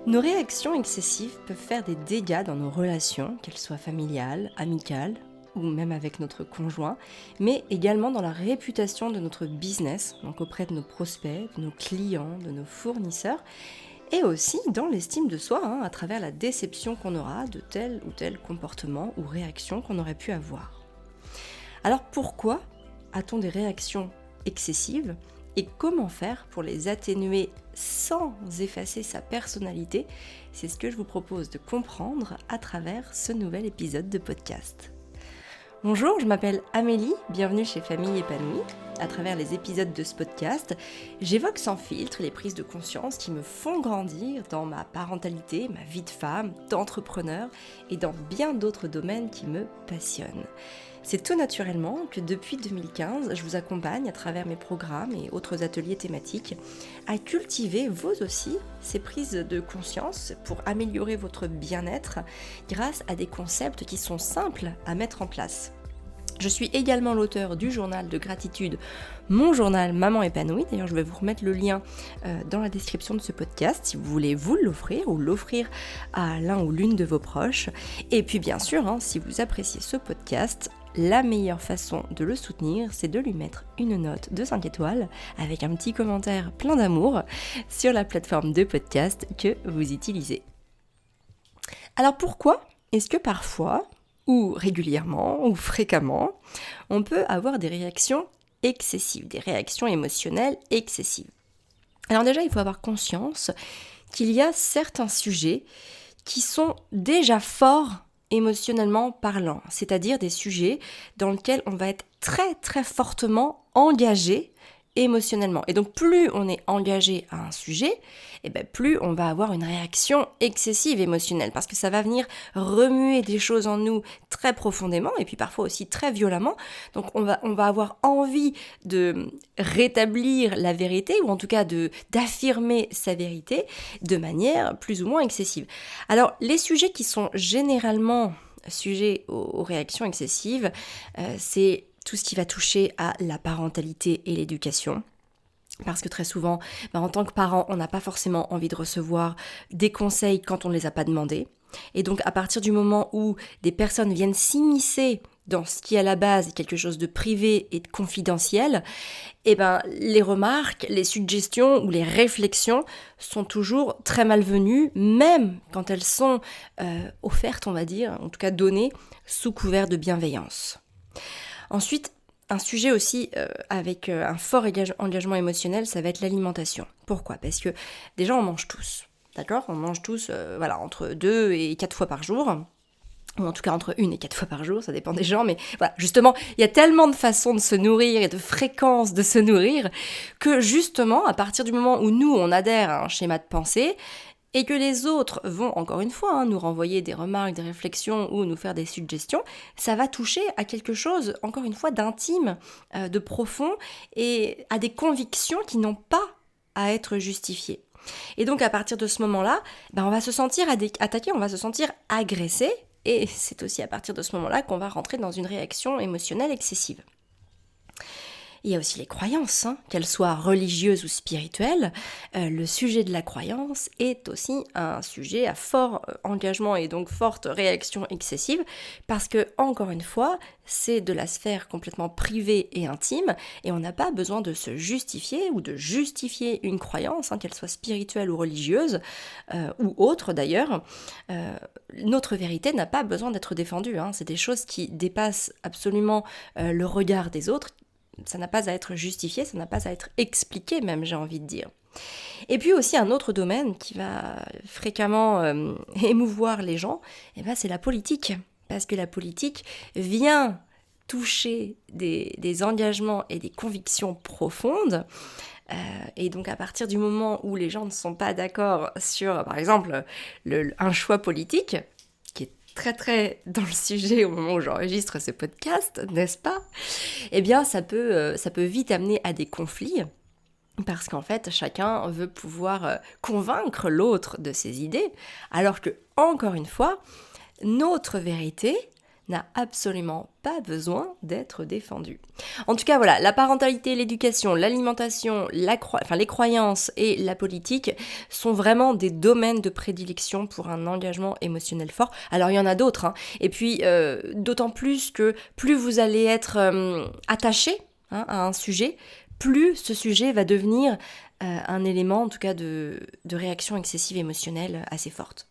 Nos réactions excessives peuvent faire des dégâts dans nos relations, qu'elles soient familiales, amicales ou même avec notre conjoint, mais également dans la réputation de notre business, donc auprès de nos prospects, de nos clients, de nos fournisseurs, et aussi dans l'estime de soi, à travers la déception qu'on aura de tel ou tel comportement ou réaction qu'on aurait pu avoir. Alors pourquoi a-t-on des réactions excessives et comment faire pour les atténuer sans effacer sa personnalité? C'est ce que je vous propose de comprendre à travers ce nouvel épisode de podcast. Bonjour, je m'appelle Amélie, bienvenue chez Famille Épanouie. À travers les épisodes de ce podcast, j'évoque sans filtre les prises de conscience qui me font grandir dans ma parentalité, ma vie de femme, d'entrepreneur et dans bien d'autres domaines qui me passionnent. C'est tout naturellement que depuis 2015, je vous accompagne à travers mes programmes et autres ateliers thématiques à cultiver vous aussi ces prises de conscience pour améliorer votre bien-être grâce à des concepts qui sont simples à mettre en place. Je suis également l'auteur du journal de gratitude, mon journal Maman Épanouie. D'ailleurs, je vais vous remettre le lien dans la description de ce podcast si vous voulez vous l'offrir ou l'offrir à l'un ou l'une de vos proches. Et puis bien sûr, si vous appréciez ce podcast, la meilleure façon de le soutenir, c'est de lui mettre une note de 5 étoiles avec un petit commentaire plein d'amour sur la plateforme de podcast que vous utilisez. Alors pourquoi est-ce que parfois, ou régulièrement, ou fréquemment, on peut avoir des réactions excessives, des réactions émotionnelles excessives? Alors déjà, il faut avoir conscience qu'il y a certains sujets qui sont déjà forts émotionnellement parlant, c'est-à-dire des sujets dans lesquels on va être très très fortement engagé émotionnellement. Et donc plus on est engagé à un sujet, plus on va avoir une réaction excessive émotionnelle, parce que ça va venir remuer des choses en nous très profondément, et puis parfois aussi très violemment. Donc on va avoir envie de rétablir la vérité, ou en tout cas d'affirmer sa vérité de manière plus ou moins excessive. Alors les sujets qui sont généralement sujets aux réactions excessives, c'est tout ce qui va toucher à la parentalité et l'éducation. Parce que très souvent, en tant que parent, on n'a pas forcément envie de recevoir des conseils quand on ne les a pas demandés. Et donc à partir du moment où des personnes viennent s'immiscer dans ce qui à la base est quelque chose de privé et de confidentiel, les remarques, les suggestions ou les réflexions sont toujours très malvenues, même quand elles sont offertes, on va dire, en tout cas données, sous couvert de bienveillance. Ensuite, un sujet aussi avec un fort engagement émotionnel, ça va être l'alimentation. Pourquoi ? Parce que déjà on mange tous, d'accord ? On mange tous entre 2 et 4 fois par jour, ou en tout cas entre 1 et 4 fois par jour, ça dépend des gens, mais voilà, justement, il y a tellement de façons de se nourrir et de fréquences de se nourrir que justement, à partir du moment où nous, on adhère à un schéma de pensée, et que les autres vont, encore une fois, nous renvoyer des remarques, des réflexions ou nous faire des suggestions, ça va toucher à quelque chose, encore une fois, d'intime, de profond, et à des convictions qui n'ont pas à être justifiées. Et donc, à partir de ce moment-là, on va se sentir attaqué, on va se sentir agressé, et c'est aussi à partir de ce moment-là qu'on va rentrer dans une réaction émotionnelle excessive. Il y a aussi les croyances, qu'elles soient religieuses ou spirituelles. Le sujet de la croyance est aussi un sujet à fort engagement et donc forte réaction excessive, parce que, encore une fois, c'est de la sphère complètement privée et intime, et on n'a pas besoin de se justifier ou de justifier une croyance, qu'elle soit spirituelle ou religieuse, ou autre d'ailleurs. Notre vérité n'a pas besoin d'être défendue, c'est des choses qui dépassent absolument le regard des autres. Ça n'a pas à être justifié, ça n'a pas à être expliqué même, j'ai envie de dire. Et puis aussi un autre domaine qui va fréquemment émouvoir les gens, c'est la politique. Parce que la politique vient toucher des engagements et des convictions profondes. Et donc à partir du moment où les gens ne sont pas d'accord sur, par exemple, un choix politique, très très dans le sujet au moment où j'enregistre ce podcast, n'est-ce pas ? Ça peut vite amener à des conflits, parce qu'en fait, chacun veut pouvoir convaincre l'autre de ses idées, alors que, encore une fois, notre vérité n'a absolument pas besoin d'être défendu. En tout cas, voilà, la parentalité, l'éducation, l'alimentation, les croyances et la politique sont vraiment des domaines de prédilection pour un engagement émotionnel fort. Alors, il y en a d'autres, hein. Et puis, d'autant plus que plus vous allez être attaché à un sujet, plus ce sujet va devenir un élément, en tout cas, de réaction excessive émotionnelle assez forte.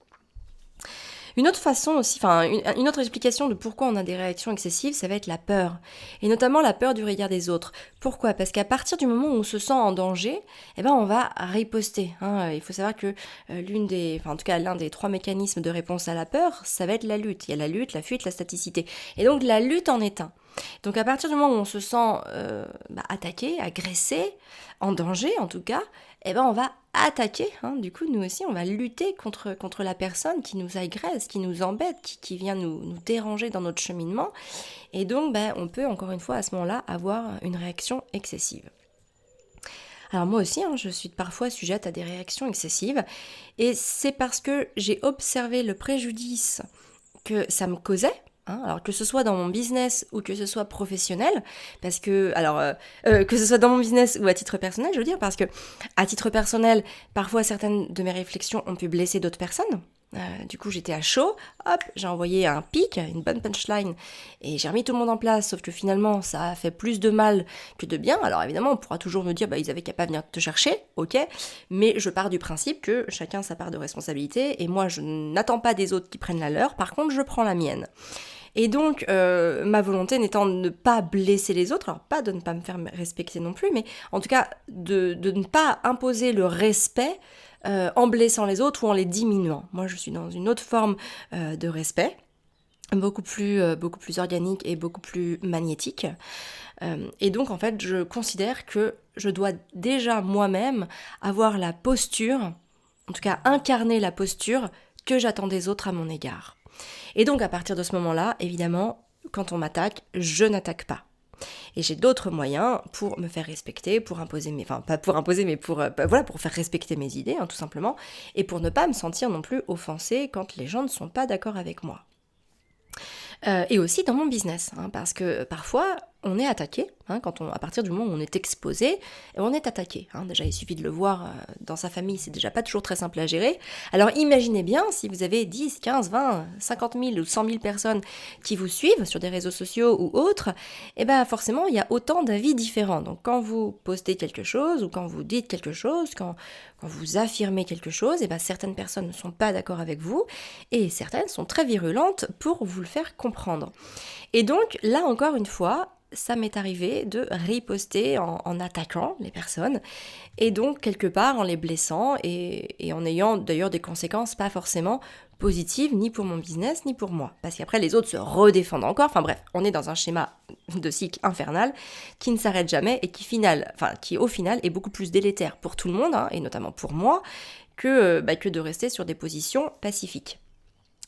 Une autre façon aussi, une autre explication de pourquoi on a des réactions excessives, ça va être la peur. Et notamment la peur du regard des autres. Pourquoi ? Parce qu'à partir du moment où on se sent en danger, on va riposter. Il faut savoir que l'un des 3 mécanismes de réponse à la peur, ça va être la lutte. Il y a la lutte, la fuite, la staticité. Et donc la lutte en est un. Donc à partir du moment où on se sent attaqué, agressé, en danger en tout cas, on va attaquer, du coup nous aussi on va lutter contre la personne qui nous agresse, qui nous embête, qui vient nous déranger dans notre cheminement, et donc on peut encore une fois à ce moment-là avoir une réaction excessive. Alors moi aussi, je suis parfois sujette à des réactions excessives, et c'est parce que j'ai observé le préjudice que ça me causait, alors que ce soit dans mon business ou que ce soit professionnel, parce que, que ce soit dans mon business ou à titre personnel, je veux dire, parce que à titre personnel, parfois certaines de mes réflexions ont pu blesser d'autres personnes. Du coup, j'étais à chaud, hop, j'ai envoyé un pic, une bonne punchline, et j'ai remis tout le monde en place, sauf que finalement, ça a fait plus de mal que de bien. Alors évidemment, on pourra toujours me dire, ils avaient qu'à pas venir te chercher, ok, mais je pars du principe que chacun sa part de responsabilité, et moi, je n'attends pas des autres qui prennent la leur, par contre, je prends la mienne. Et donc, ma volonté n'étant de ne pas blesser les autres, alors pas de ne pas me faire respecter non plus, mais en tout cas de ne pas imposer le respect en blessant les autres ou en les diminuant. Moi, je suis dans une autre forme de respect, beaucoup plus organique et beaucoup plus magnétique. Et donc, en fait, je considère que je dois déjà moi-même avoir la posture, en tout cas incarner la posture que j'attends des autres à mon égard. Et donc à partir de ce moment-là, évidemment, quand on m'attaque, je n'attaque pas. Et j'ai d'autres moyens pour me faire respecter, pour imposer pour faire respecter mes idées, tout simplement, et pour ne pas me sentir non plus offensée quand les gens ne sont pas d'accord avec moi. Et aussi dans mon business, parce que parfois on est attaqué, à partir du moment où on est exposé, on est attaqué. Déjà, il suffit de le voir dans sa famille, c'est déjà pas toujours très simple à gérer. Alors imaginez bien si vous avez 10, 15, 20, 50 000 ou 100 000 personnes qui vous suivent sur des réseaux sociaux ou autres, forcément il y a autant d'avis différents. Donc quand vous postez quelque chose ou quand vous dites quelque chose, quand vous affirmez quelque chose, certaines personnes ne sont pas d'accord avec vous et certaines sont très virulentes pour vous le faire comprendre. Et donc là encore une fois, ça m'est arrivé de riposter en attaquant les personnes et donc quelque part en les blessant et en ayant d'ailleurs des conséquences pas forcément positives ni pour mon business ni pour moi. Parce qu'après les autres se redéfendent encore. Enfin bref, on est dans un schéma de cycle infernal qui ne s'arrête jamais et qui au final est beaucoup plus délétère pour tout le monde et notamment pour moi que de rester sur des positions pacifiques.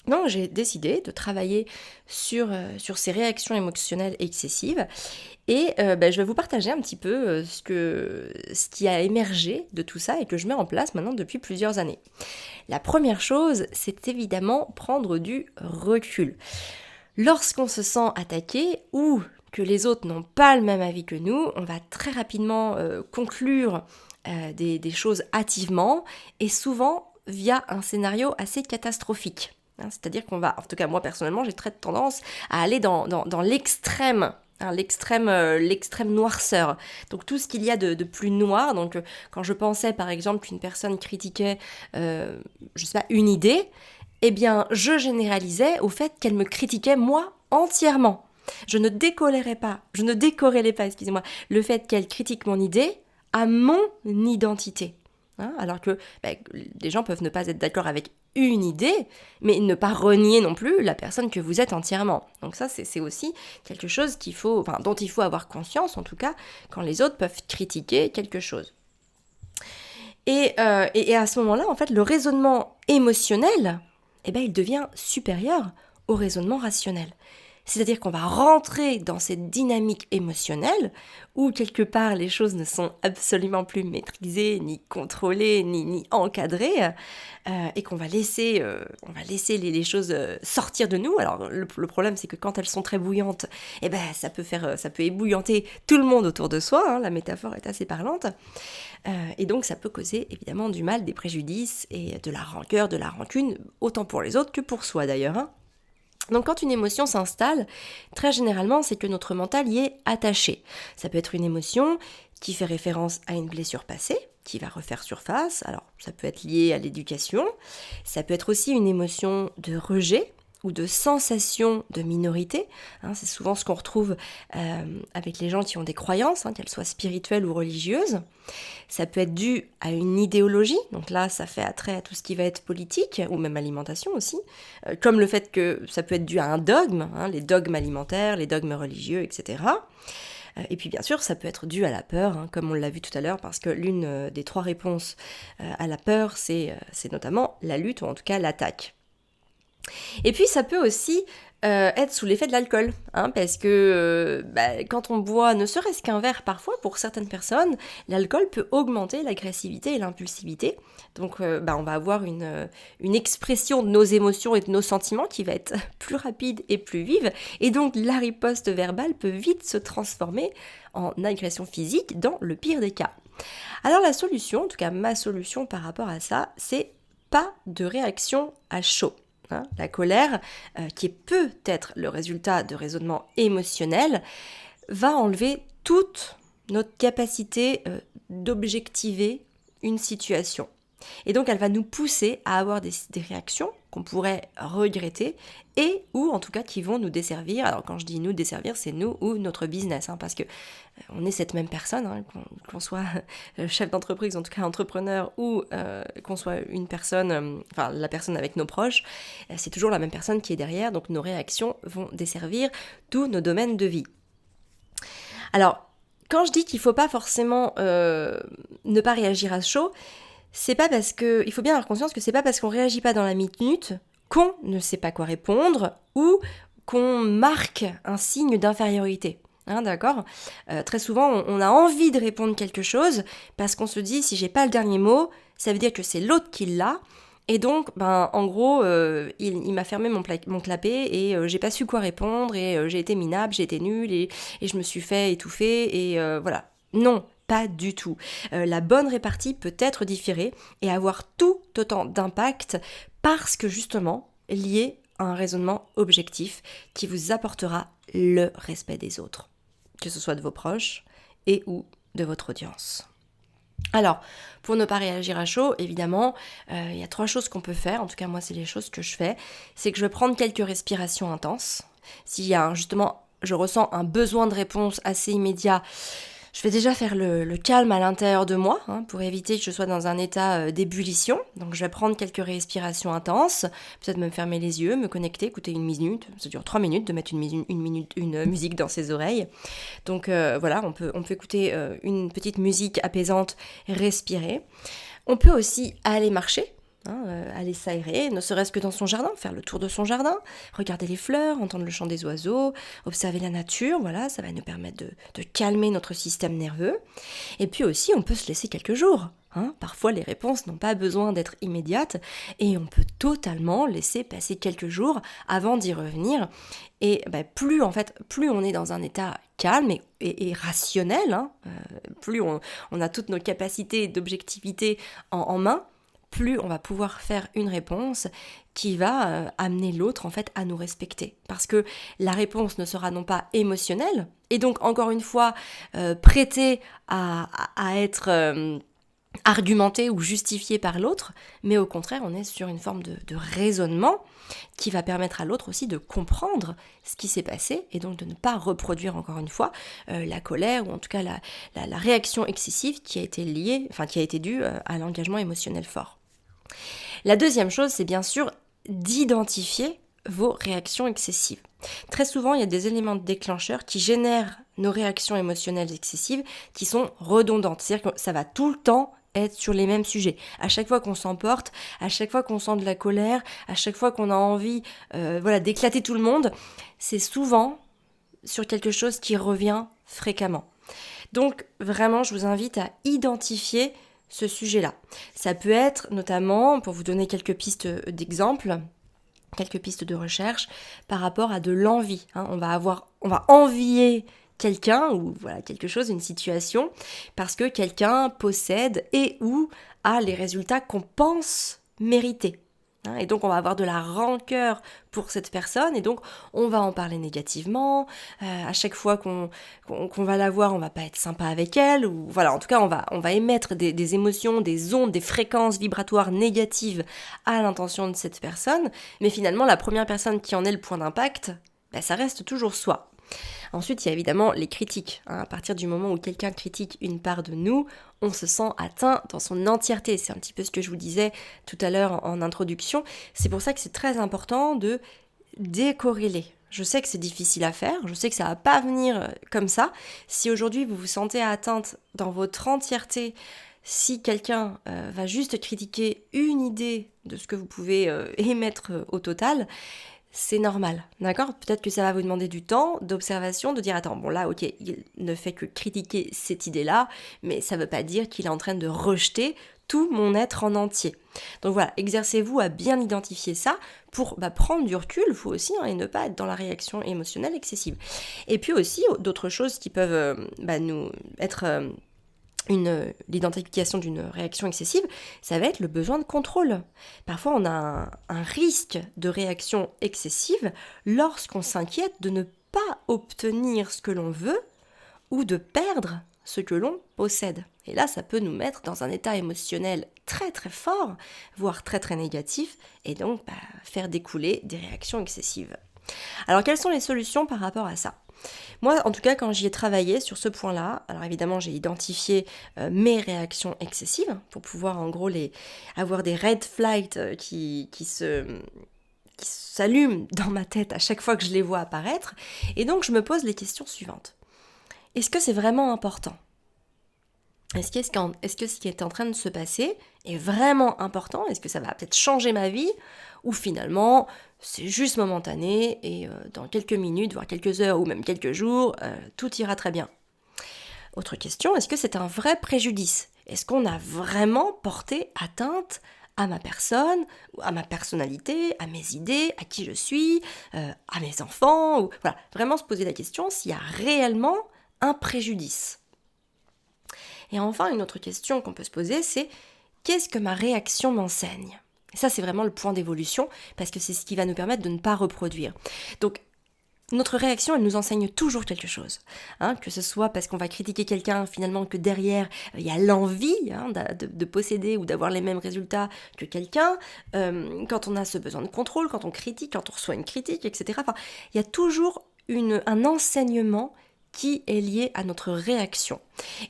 Donc j'ai décidé de travailler sur ces réactions émotionnelles excessives et je vais vous partager un petit peu ce qui a émergé de tout ça et que je mets en place maintenant depuis plusieurs années. La première chose, c'est évidemment prendre du recul. Lorsqu'on se sent attaqué ou que les autres n'ont pas le même avis que nous, on va très rapidement conclure des choses hâtivement et souvent via un scénario assez catastrophique. C'est-à-dire qu'on va, en tout cas moi personnellement, j'ai très tendance à aller dans l'extrême, l'extrême noirceur. Donc tout ce qu'il y a de plus noir. Donc quand je pensais par exemple qu'une personne critiquait, une idée, je généralisais au fait qu'elle me critiquait moi entièrement. Je ne décorrélais pas, le fait qu'elle critique mon idée à mon identité. Alors que les gens peuvent ne pas être d'accord avec une idée, mais ne pas renier non plus la personne que vous êtes entièrement. Donc ça, c'est aussi quelque chose dont il faut avoir conscience, en tout cas, quand les autres peuvent critiquer quelque chose. Et à ce moment-là, en fait, le raisonnement émotionnel, il devient supérieur au raisonnement rationnel. C'est-à-dire qu'on va rentrer dans cette dynamique émotionnelle où quelque part les choses ne sont absolument plus maîtrisées, ni contrôlées, ni encadrées, et qu'on va laisser, les choses sortir de nous. Alors le problème c'est que quand elles sont très bouillantes, ça peut ébouillanter tout le monde autour de soi, hein, la métaphore est assez parlante, et donc ça peut causer évidemment du mal, des préjudices et de la rancœur, de la rancune, autant pour les autres que pour soi d'ailleurs, hein. Donc quand une émotion s'installe, très généralement, c'est que notre mental y est attaché. Ça peut être une émotion qui fait référence à une blessure passée, qui va refaire surface. Alors ça peut être lié à l'éducation. Ça peut être aussi une émotion de rejet ou de sensation de minorité. Hein, c'est souvent ce qu'on retrouve avec les gens qui ont des croyances, hein, qu'elles soient spirituelles ou religieuses. Ça peut être dû à une idéologie, donc là ça fait attrait à tout ce qui va être politique, ou même alimentation aussi, comme le fait que ça peut être dû à un dogme, hein, les dogmes alimentaires, les dogmes religieux, etc. Et puis bien sûr ça peut être dû à la peur, hein, comme on l'a vu tout à l'heure, parce que l'une des 3 réponses à la peur, c'est notamment la lutte, ou en tout cas l'attaque. Et puis ça peut aussi être sous l'effet de l'alcool, hein, parce que quand on boit ne serait-ce qu'un verre parfois, pour certaines personnes, l'alcool peut augmenter l'agressivité et l'impulsivité. Donc on va avoir une expression de nos émotions et de nos sentiments qui va être plus rapide et plus vive, et donc la riposte verbale peut vite se transformer en agression physique dans le pire des cas. Alors la solution, en tout cas ma solution par rapport à ça, c'est pas de réaction à chaud. Hein, la colère, qui peut être le résultat de raisonnements émotionnels, va enlever toute notre capacité d'objectiver une situation. Et donc elle va nous pousser à avoir des réactions qu'on pourrait regretter et ou en tout cas qui vont nous desservir. Alors quand je dis nous desservir, c'est nous ou notre business, hein, parce que on est cette même personne, hein, qu'on soit chef d'entreprise, en tout cas entrepreneur, ou qu'on soit une personne, la personne avec nos proches, c'est toujours la même personne qui est derrière, donc nos réactions vont desservir tous nos domaines de vie. Alors, quand je dis qu'il ne faut pas forcément ne pas réagir à chaud, c'est pas parce que, il faut bien avoir conscience que c'est pas parce qu'on réagit pas dans la minute qu'on ne sait pas quoi répondre ou qu'on marque un signe d'infériorité. Hein, d'accord ? Très souvent, on a envie de répondre quelque chose parce qu'on se dit, si j'ai pas le dernier mot, ça veut dire que c'est l'autre qui l'a. Et donc, en gros, il m'a fermé mon clapet et j'ai pas su quoi répondre et j'ai été minable, j'ai été nulle et je me suis fait étouffer et voilà. Non, pas du tout. La bonne répartie peut être différée et avoir tout autant d'impact parce que justement lié à un raisonnement objectif qui vous apportera le respect des autres, que ce soit de vos proches et ou de votre audience. Alors, pour ne pas réagir à chaud, évidemment, il y a 3 choses qu'on peut faire, en tout cas moi c'est les choses que je fais, c'est que je vais prendre quelques respirations intenses. S'il y a je ressens un besoin de réponse assez immédiat, je vais déjà faire le calme à l'intérieur de moi, hein, pour éviter que je sois dans un état d'ébullition. Donc je vais prendre quelques respirations intenses, peut-être me fermer les yeux, me connecter, écouter 1 minute, ça dure 3 minutes de mettre une musique dans ses oreilles. Donc voilà, on peut écouter une petite musique apaisante, respirer. On peut aussi aller marcher. Aller s'aérer, ne serait-ce que dans son jardin, faire le tour de son jardin, regarder les fleurs, entendre le chant des oiseaux, observer la nature, voilà, ça va nous permettre de calmer notre système nerveux. Et puis aussi, on peut se laisser quelques jours. Parfois, les réponses n'ont pas besoin d'être immédiates et on peut totalement laisser passer quelques jours avant d'y revenir. Et plus on est dans un état calme et rationnel, plus on a toutes nos capacités d'objectivité en main, plus on va pouvoir faire une réponse qui va amener l'autre en fait à nous respecter. Parce que la réponse ne sera non pas émotionnelle, et donc encore une fois prêtée à être argumentée ou justifiée par l'autre, mais au contraire on est sur une forme de raisonnement qui va permettre à l'autre aussi de comprendre ce qui s'est passé et donc de ne pas reproduire encore une fois la colère ou en tout cas la réaction excessive qui a été due à l'engagement émotionnel fort. La deuxième chose, c'est bien sûr d'identifier vos réactions excessives. Très souvent, il y a des éléments déclencheurs qui génèrent nos réactions émotionnelles excessives qui sont redondantes. C'est-à-dire que ça va tout le temps être sur les mêmes sujets. À chaque fois qu'on s'emporte, à chaque fois qu'on sent de la colère, à chaque fois qu'on a envie d'éclater tout le monde, c'est souvent sur quelque chose qui revient fréquemment. Donc vraiment, je vous invite à identifier ce sujet-là. Ça peut être notamment, pour vous donner quelques pistes d'exemple, quelques pistes de recherche par rapport à de l'envie. On va envier quelqu'un ou quelque chose, une situation, parce que quelqu'un possède et ou a les résultats qu'on pense mériter. Et donc on va avoir de la rancœur pour cette personne et donc on va en parler négativement. À chaque fois qu'on va la voir, on va pas être sympa avec elle. Ou en tout cas on va émettre des émotions, des ondes, des fréquences vibratoires négatives à l'intention de cette personne. Mais finalement la première personne qui en est le point d'impact, ça reste toujours soi. Ensuite, il y a évidemment les critiques. À partir du moment où quelqu'un critique une part de nous, on se sent atteint dans son entièreté. C'est un petit peu ce que je vous disais tout à l'heure en introduction. C'est pour ça que c'est très important de décorréler. Je sais que c'est difficile à faire, je sais que ça va pas venir comme ça. Si aujourd'hui vous vous sentez atteinte dans votre entièreté, si quelqu'un va juste critiquer une idée de ce que vous pouvez émettre au total, c'est normal, d'accord ? Peut-être que ça va vous demander du temps, d'observation, de dire attends, bon là, ok, il ne fait que critiquer cette idée-là, mais ça ne veut pas dire qu'il est en train de rejeter tout mon être en entier. Donc voilà, exercez-vous à bien identifier ça pour prendre du recul, il faut aussi, et ne pas être dans la réaction émotionnelle excessive. Et puis aussi, d'autres choses qui peuvent nous être... l'identification d'une réaction excessive, ça va être le besoin de contrôle. Parfois, on a un risque de réaction excessive lorsqu'on s'inquiète de ne pas obtenir ce que l'on veut ou de perdre ce que l'on possède. Et là, ça peut nous mettre dans un état émotionnel très très fort, voire très très négatif, et donc faire découler des réactions excessives. Alors, quelles sont les solutions par rapport à ça ? Moi, en tout cas, quand j'y ai travaillé sur ce point-là, alors évidemment, j'ai identifié mes réactions excessives pour pouvoir, en gros, avoir des red flags qui s'allument dans ma tête à chaque fois que je les vois apparaître. Et donc, je me pose les questions suivantes. Est-ce que c'est vraiment important ? Est-ce que ce qui est en train de se passer est vraiment important ? Est-ce que ça va peut-être changer ma vie ? Ou finalement, c'est juste momentané et dans quelques minutes, voire quelques heures ou même quelques jours, tout ira très bien. Autre question, est-ce que c'est un vrai préjudice ? Est-ce qu'on a vraiment porté atteinte à ma personne, à ma personnalité, à mes idées, à qui je suis, à mes enfants Voilà, vraiment se poser la question s'il y a réellement un préjudice. Et enfin, une autre question qu'on peut se poser, c'est qu'est-ce que ma réaction m'enseigne ? Et ça, c'est vraiment le point d'évolution, parce que c'est ce qui va nous permettre de ne pas reproduire. Donc, notre réaction, elle nous enseigne toujours quelque chose. Que ce soit parce qu'on va critiquer quelqu'un, finalement, que derrière, il y a l'envie de posséder ou d'avoir les mêmes résultats que quelqu'un, quand on a ce besoin de contrôle, quand on critique, quand on reçoit une critique, etc. Enfin, il y a toujours un enseignement qui est lié à notre réaction.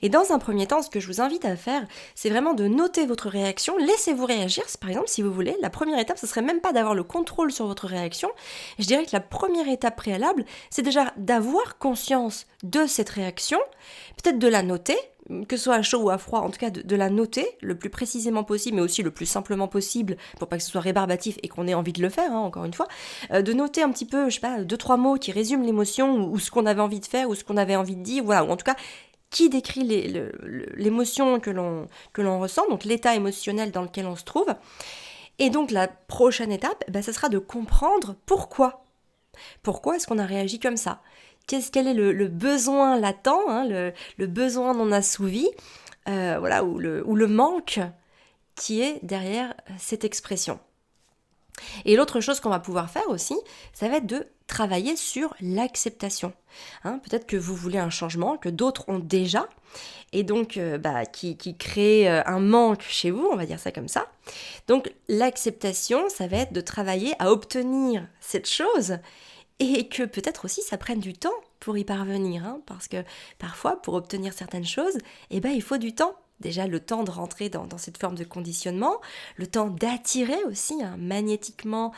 Et dans un premier temps, ce que je vous invite à faire, c'est vraiment de noter votre réaction, laissez-vous réagir, par exemple, si vous voulez. La première étape, ce serait même pas d'avoir le contrôle sur votre réaction. Je dirais que la première étape préalable, c'est déjà d'avoir conscience de cette réaction, peut-être de la noter, que ce soit à chaud ou à froid, en tout cas de la noter le plus précisément possible, mais aussi le plus simplement possible, pour pas que ce soit rébarbatif et qu'on ait envie de le faire, encore une fois, de noter un petit peu, 2-3 mots qui résument l'émotion, ou ce qu'on avait envie de faire, ou ce qu'on avait envie de dire, ou en tout cas, qui décrit l'émotion que l'on ressent, donc l'état émotionnel dans lequel on se trouve. Et donc la prochaine étape, ça sera de comprendre pourquoi. Pourquoi est-ce qu'on a réagi comme ça ? Quel est le besoin latent, le besoin non assouvi, ou le manque qui est derrière cette expression. Et l'autre chose qu'on va pouvoir faire aussi, ça va être de travailler sur l'acceptation. Peut-être que vous voulez un changement que d'autres ont déjà, et donc qui crée un manque chez vous, on va dire ça comme ça. Donc l'acceptation, ça va être de travailler à obtenir cette chose, et que peut-être aussi ça prenne du temps pour y parvenir, parce que parfois pour obtenir certaines choses, il faut du temps. déjà le temps de rentrer dans cette forme de conditionnement, le temps d'attirer aussi magnétiquement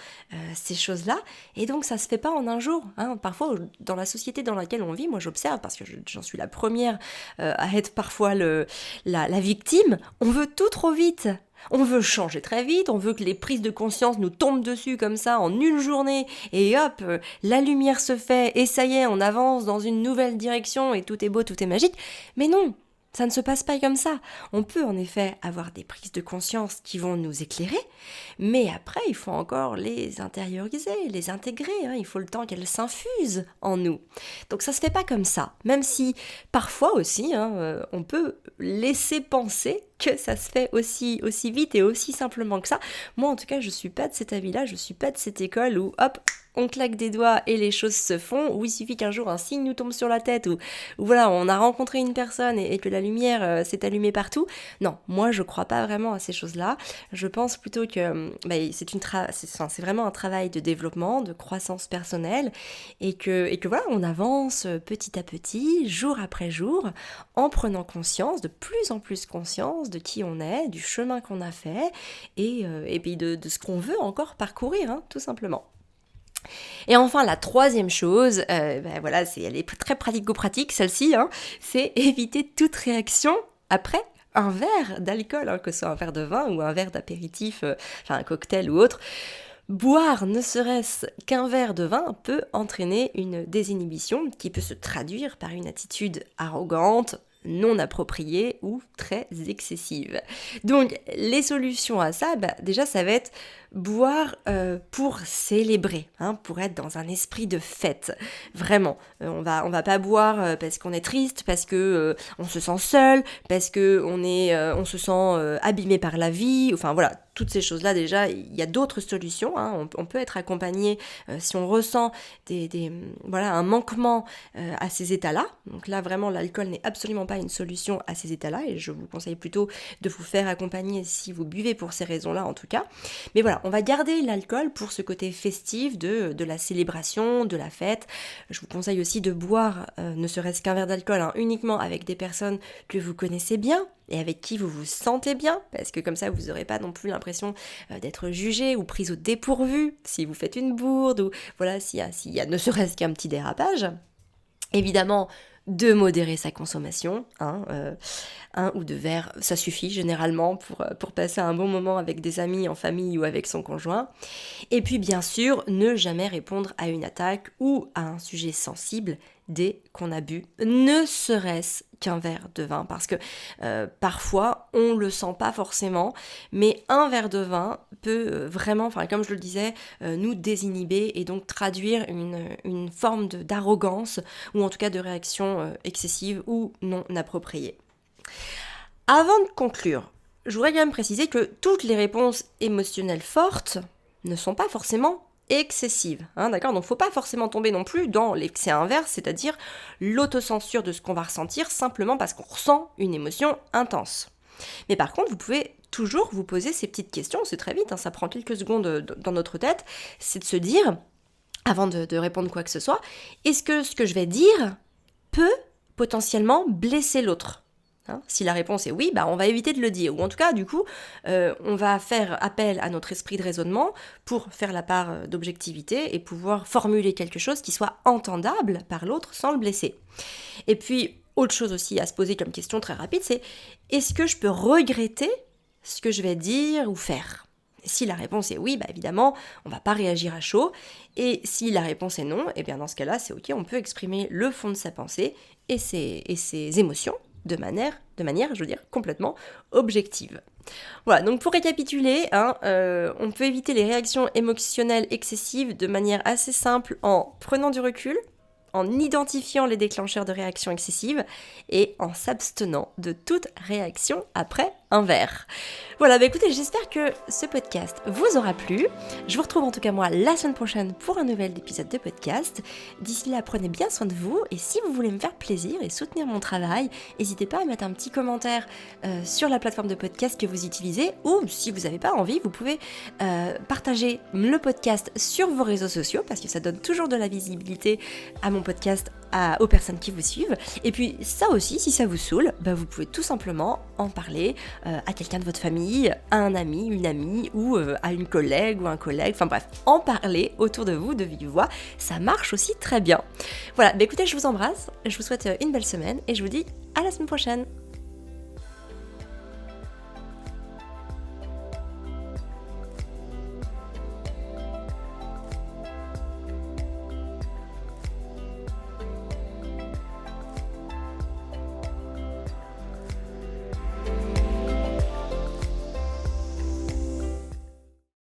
ces choses-là, et donc ça se fait pas en un jour. Parfois, dans la société dans laquelle on vit, moi j'observe, parce que j'en suis la première à être parfois la victime, on veut tout trop vite. On veut changer très vite, on veut que les prises de conscience nous tombent dessus comme ça en une journée, et hop, la lumière se fait, et ça y est, on avance dans une nouvelle direction, et tout est beau, tout est magique. Mais non, ça ne se passe pas comme ça. On peut en effet avoir des prises de conscience qui vont nous éclairer, mais après, il faut encore les intérioriser, les intégrer. Il faut le temps qu'elles s'infusent en nous. Donc ça se fait pas comme ça, même si parfois aussi, on peut laisser penser que ça se fait aussi vite et aussi simplement que ça. Moi, en tout cas, je suis pas de cet avis-là, je suis pas de cette école où, hop, on claque des doigts et les choses se font, où il suffit qu'un jour un signe nous tombe sur la tête, ou voilà, on a rencontré une personne et que la lumière s'est allumée partout. Non, moi je crois pas vraiment à ces choses-là. Je pense plutôt que c'est vraiment un travail de développement, de croissance personnelle, et que voilà, on avance petit à petit, jour après jour, en prenant conscience, de plus en plus conscience de qui on est, du chemin qu'on a fait, et puis de ce qu'on veut encore parcourir, tout simplement. Et enfin, la troisième chose, elle est très pratico-pratique, celle-ci, c'est éviter toute réaction après un verre d'alcool, que ce soit un verre de vin ou un verre d'apéritif, un cocktail ou autre. Boire ne serait-ce qu'un verre de vin peut entraîner une désinhibition qui peut se traduire par une attitude arrogante, non appropriée ou très excessive. Donc les solutions à ça, déjà ça va être boire pour célébrer, pour être dans un esprit de fête. Vraiment, on va pas boire parce qu'on est triste, parce que on se sent seul, parce que on se sent abîmé par la vie. Enfin voilà, toutes ces choses-là déjà, il y a d'autres solutions. On peut être accompagné si on ressent un manquement à ces états-là. Donc là vraiment, l'alcool n'est absolument pas une solution à ces états-là, et je vous conseille plutôt de vous faire accompagner si vous buvez pour ces raisons-là en tout cas. Mais voilà, on va garder l'alcool pour ce côté festif de la célébration, de la fête. Je vous conseille aussi de boire, ne serait-ce qu'un verre d'alcool, uniquement avec des personnes que vous connaissez bien et avec qui vous vous sentez bien, parce que comme ça vous n'aurez pas non plus l'impression d'être jugé ou pris au dépourvu si vous faites une bourde, ou voilà, s'il y a ne serait-ce qu'un petit dérapage. Évidemment, de modérer sa consommation, un ou deux verres, ça suffit généralement pour passer un bon moment avec des amis, en famille ou avec son conjoint. Et puis bien sûr, ne jamais répondre à une attaque ou à un sujet sensible dès qu'on a bu, ne serait-ce qu'un verre de vin, parce que parfois on le sent pas forcément, mais un verre de vin peut vraiment, comme je le disais, nous désinhiber et donc traduire une forme d'arrogance, ou en tout cas de réaction excessive ou non appropriée. Avant de conclure, je voudrais quand même préciser que toutes les réponses émotionnelles fortes ne sont pas forcément excessive, d'accord ? Donc faut pas forcément tomber non plus dans l'excès inverse, c'est-à-dire l'autocensure de ce qu'on va ressentir simplement parce qu'on ressent une émotion intense. Mais par contre, vous pouvez toujours vous poser ces petites questions, c'est très vite, ça prend quelques secondes dans notre tête, c'est de se dire, avant de répondre quoi que ce soit, est-ce que ce que je vais dire peut potentiellement blesser l'autre ? Si la réponse est oui, on va éviter de le dire. Ou en tout cas, du coup, on va faire appel à notre esprit de raisonnement pour faire la part d'objectivité et pouvoir formuler quelque chose qui soit entendable par l'autre sans le blesser. Et puis, autre chose aussi à se poser comme question très rapide, c'est est-ce que je peux regretter ce que je vais dire ou faire ? Si la réponse est oui, évidemment, on ne va pas réagir à chaud. Et si la réponse est non, dans ce cas-là, c'est ok, on peut exprimer le fond de sa pensée et ses émotions de manière, je veux dire, complètement objective. Voilà, donc pour récapituler, on peut éviter les réactions émotionnelles excessives de manière assez simple en prenant du recul, en identifiant les déclencheurs de réactions excessives et en s'abstenant de toute réaction après un verre. Voilà, écoutez, j'espère que ce podcast vous aura plu. Je vous retrouve en tout cas moi la semaine prochaine pour un nouvel épisode de podcast. D'ici là, prenez bien soin de vous, et si vous voulez me faire plaisir et soutenir mon travail, n'hésitez pas à mettre un petit commentaire sur la plateforme de podcast que vous utilisez, ou si vous n'avez pas envie, vous pouvez partager le podcast sur vos réseaux sociaux, parce que ça donne toujours de la visibilité à mon podcast aux personnes qui vous suivent. Et puis ça aussi, si ça vous saoule, vous pouvez tout simplement en parler à quelqu'un de votre famille, à un ami, une amie, ou à une collègue ou un collègue, enfin bref, en parler autour de vous de vive voix, ça marche aussi très bien. Voilà, écoutez, je vous embrasse, je vous souhaite une belle semaine et je vous dis à la semaine prochaine.